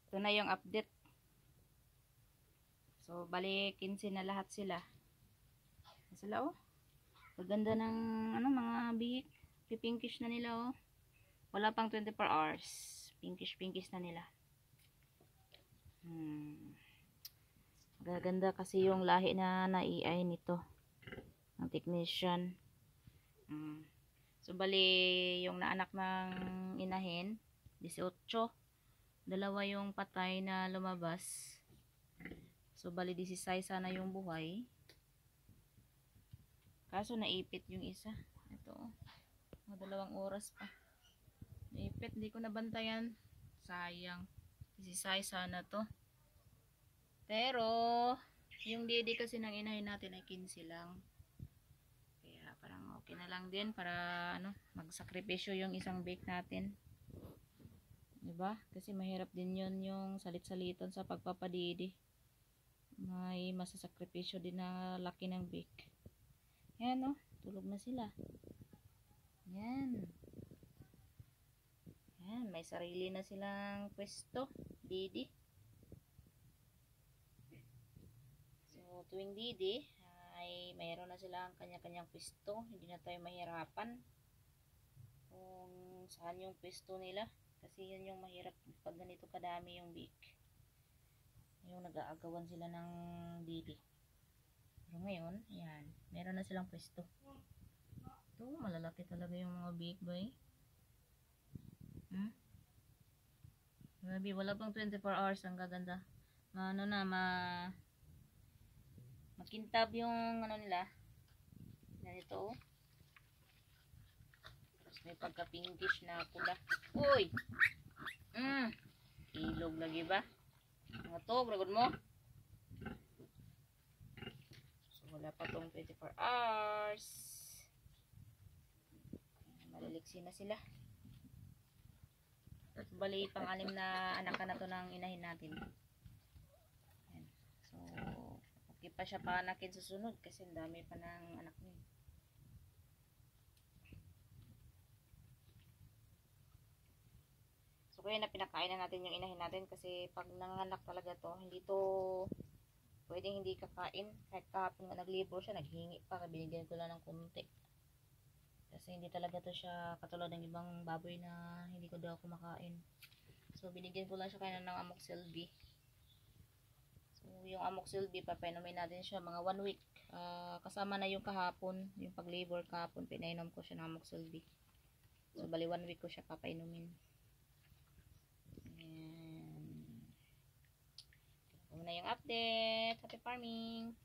Ito na yung update. So, bali 15 na lahat sila. Sila oh. Maganda ng ano, mga bihik. Pipinkish na nila oh. Wala pang 24 hours. Pinkish na nila. Gaganda kasi yung lahi na nai-ay nito. Ang technician. So, bali yung naanak ng inahin, 18. Dalawa yung patay na lumabas. So, bali 16 sana yung buhay. Kaso naipit yung isa. Ito oh. Mga 2 oras pa. Naipit. Hindi ko nabantayan. Sayang. 16 sana to. Pero, yung didi kasi ng inahin natin ay 15 lang. Kaya parang okay na lang din para ano, magsakripisyo yung isang bake natin. Diba? Kasi mahirap din yun yung salit-salitan sa pagpapadidi. May masasakripisyo din na laki ng bake. Yan oh, tulog na sila. Yan. Yan, may sarili na silang pwesto. Didi. So, tuwing didi, ay mayroon na silang kanya-kanyang pwesto. Hindi na tayo mahirapan kung saan yung pwesto nila. Kasi yun yung mahirap pag ganito kadami yung bake. Yung nag-aagawan sila ng didi. Pero ngayon, yan. Meron na silang pwesto. Ito, malalaki talaga yung mga bake boy. Grabe, wala pang 24 hours. Ang gaganda. Ano na, makintab yung ano nila. Ganito. Tapos may pagka-pinkish na pula. Uy! Ilog lagi ba? Mga to, bragod mo. So, wala pa tong 24 hours. Maliliksi na sila. Bali, pang-anim na anak na to ng inahin natin. Ayan. So, okay pa siya paanakin sa sunod kasi ang dami pa ng anak niya. So, kaya na pinakain na natin yung inahin natin kasi pag nanganak talaga to, hindi to pwedeng hindi kakain. Kahit kahapon nga nag-labor siya, naghingi pa, binigyan ko lang ng konti. Kasi hindi talaga to siya katulad ng ibang baboy na hindi ko daw kumakain. So, binigyan ko lang siya kaya ng Amoxil B. So, yung Amoxil B, papainumin natin siya mga 1 week. Kasama na yung kahapon, yung pag-labor kahapon, pinainom ko siya ng Amoxil B. So, bali 1 week ko siya papainumin. Ayan. Ito na yung update. Happy farming!